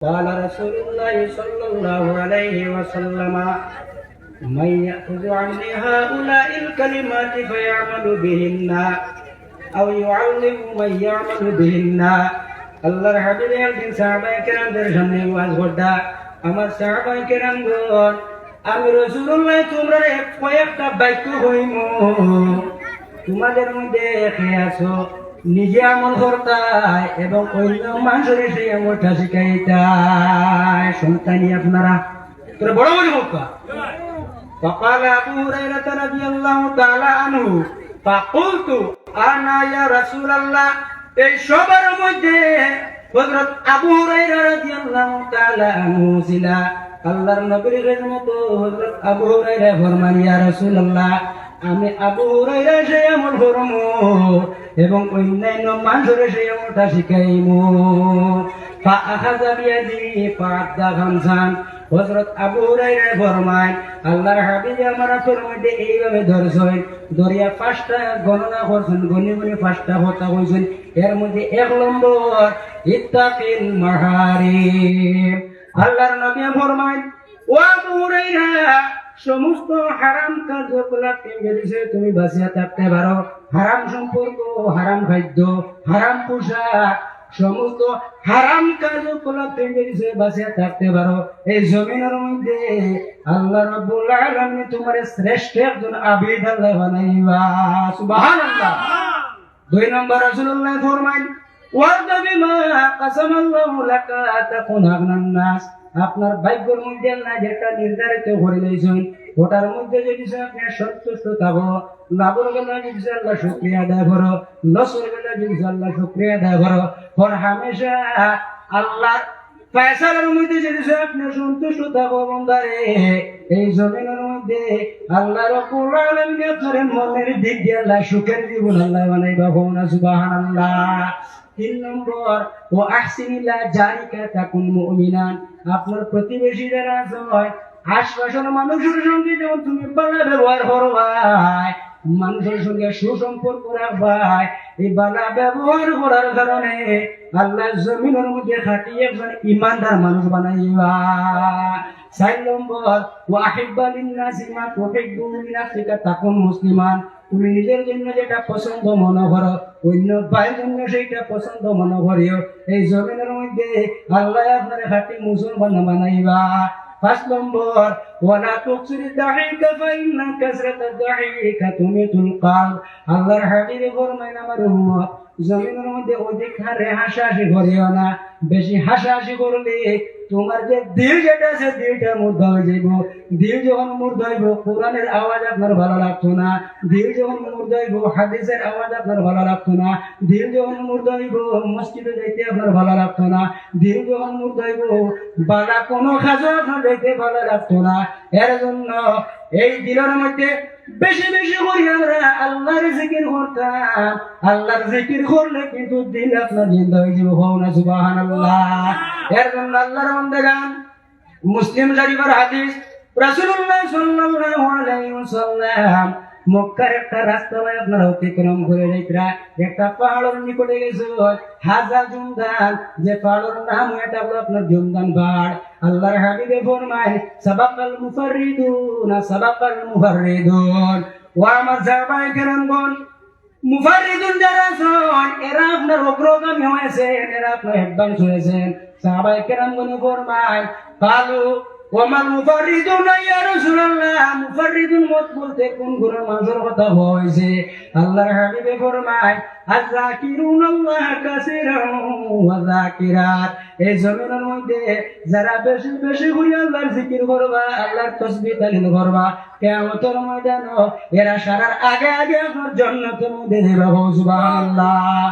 قال رسول الله صلى الله عليه وسلم من يأخذ عني هؤلاء الكلمات فيعمل بهن أو يعلم من يعمل بهن আল্লাহর হাবিব একদিন সাহাবায়ে কেরামদের সামনে ওয়াজ করতা। আমার সাহাবায়ে কেরামগণ, আমি রাসূলুল্লাহ তোমরা কয়েকটা বাক্য হইম, তোমাদের মধ্যে খেয়ে আছো, নিজে আমল করতাই এবং অন্য মানুষের সেই আমলটা শিখাইতাই। সন্তানি আপনারা তোরা বড় বড় হোক। فقال أبو هريرة رضي الله تعالى عنه فقلت أنا يا رسول الله। এই সবার মধ্যে হযরত আবু হুরায়রা রাদিয়াল্লাহু তাআলা আনহু ছিল। আল্লাহর নবীর খিদমত হযরত আবু হুরায়রা ফরমান, ইয়া রাসূলুল্লাহ, আমি আবু হুরায়রা সেই আমল করমু এবং অন্যান্য মানুষের সেই আমলটা শিখাইমু। ফাআখাযা বিয়াদি ফাআদ্দা খামসান। হযরত আবু হুরায়রা ফরমান, আল্লাহর হাবিব আমার হাতের মধ্যে এইভাবে ধরছেন, ধরিয়া পাঁচটা গণনা করছেন, গনি গনি পাঁচটা কথা কইছেন। এর মধ্যে এক নম্বর ইত্তাকিল মাহারিম। আল্লাহর নবী ফরমান, ও আবু হুরায়রা, সমস্ত হারাম কার্যকলাপ থেকে তুমি বাঁচিয়া থাকতে পারো। হারাম সম্পর্ক, হারাম খাদ্য, হারাম পোশাক, সমস্ত হারাম কার্যকলাপ থেকে বাঁচিয়া থাকতে পারো। এই জমিনের মধ্যে আল্লাহ রাব্বুল আলামিন তোমার শ্রেষ্ঠ একজন আবিদ আল্লাহ বানাইবা। সুবহানাল্লাহ। দুই নম্বর রাসূলুল্লাহ ফরমান, ওয়ারদা বিমা কাসামাল্লাহু লাকা তাকুন আগনান নাস। আপনার ভাগ্যের মধ্যে আল্লাহ যেটা নির্ধারিত করে দিয়েছেন, ওটার মধ্যে যদি আপনি সন্তুষ্ট থাকো, লাভের বেলা যদি আল্লাহ শুকরিয়া আদায় করো, লসের বেলা যদি আল্লাহ শুকরিয়া আদায় করো, আর হামেশা আল্লাহর ফয়সালার মধ্যে যদি আপনি সন্তুষ্ট থাকো বন্দারে, এই জমিনের মধ্যে আল্লাহ রাব্বুল আলামিন আপনার মনের দিক দিয়ে আল্লাহ সুখের জীবন আল্লাহ বানাইবা। সুবহানাল্লাহ। তিন নম্বর, ও আহসিনিল্লাহ জারিকা তাকুন মুমিনান। আপনার প্রতিবেশী যারা আছে, আশপাশের মানুষের সঙ্গে যেমন তুমি ভালো ব্যবহার করবাই, মানুষের সঙ্গে সুসম্পর্ক রাখবাই, এই ভালো ব্যবহার করার কারণে আল্লাহ জমিনের মধ্যে খাটিয়ে একজন ইমানদার মানুষ বানাইবা। চার নম্বর, ও আহিব্বা লিন্নাসি মা তুহিব্বু লিনাফসিকা তাকুন মুসলিমান। তুমি নিজের জন্য যেটা পছন্দ মনে করো, অন্য ভাইয়ের জন্য সেইটা পছন্দ মনে করিও। এই জমিনের মধ্যে আল্লাহ আপনার খাঁটি মুসলমান বানাইবা। পাঁচ নম্বর, ওয়ালা তুকসির দাহিকা ফাইন্না কাসরাতাদ দাহিকা তুমিতুল কলব। আল্লাহর হাবিব ফরমান, আমার উম্মত, জমিনের মধ্যে অধিক হারে হাসাহাসি করিও না। বেশি হাসাহাসি করলে তোমার যে দিল যেটা আছে, দিলটা মুর্দা হয়ে যাইব। দিল যখন মুর্দা হইব, কোরআনের আওয়াজ আপনার ভালো লাগতো না। দিল যখন মুর্দা হইব, হাদিসের আওয়াজ আপনার ভালো লাগতো না। দিল যখন মুর্দা হইব, মসজিদে যাইতে আপনার ভালো লাগতো না। দিল যখন মুর্দা হইব, বালা কোনো কাজও আপনার যাইতে ভালো লাগতো না। এর জন্য এই দিলের মধ্যে বেশি বেশি করি আমরা আল্লাহর জিকির করতাম। আল্লাহর জিকির করলে কিন্তু দিল আপনার জিন্দা হয়ে যাবে। সুবহানাল্লাহ। এর জন্য আল্লাহর বান্দাগণ, মুসলিম শরীফের হাদিস, রাসূলুল্লাহ সাল্লাল্লাহু আলাইহি ওয়াসাল্লাম মক্কার একটা রাস্তা আপনারা অতিক্রম করে যাইতরা, একটা পাহাড়ের নিকটে গেছে হাজা জুমদান। যে পাহাড়ের নাম এটা হলো আপনার জুমদান পাহাড়। আল্লাহর হাবিবে ফরমায়, সাবাকাল মুফাররিদুন সাবাকাল মুফাররিদুন। ও আমার সাহাবায়ে কেরামগণ, মুফাররিদুন যারা আছেন এরা আপনার অগ্রগামী হয়েছেন, এরা আপনার অ্যাডভান্স হয়েছেন। সাহাবায়ে কেরামগণ ফরমায়, কালু ওয়ামাল মুফাররিদুন ইয়া রাসূলুল্লাহ। মুফাররিদুন মত বলতে কোন গুণের মানুষের কথা হইছে? আল্লাহর হাবিবে ফরমায়, আয-যাকিরুনাল্লাহ কাসীরান ওয়া যাকিরাত। এই জমিনের মধ্যে যারা বেশি বেশি করে আল্লাহর জিকির করবা, আল্লাহর তাসবিহ তালিল করবা, কিয়ামতের ময়দানে এরা সারার আগে আগে আপনার জান্নাতের মধ্যে যাবে। সুবহানাল্লাহ।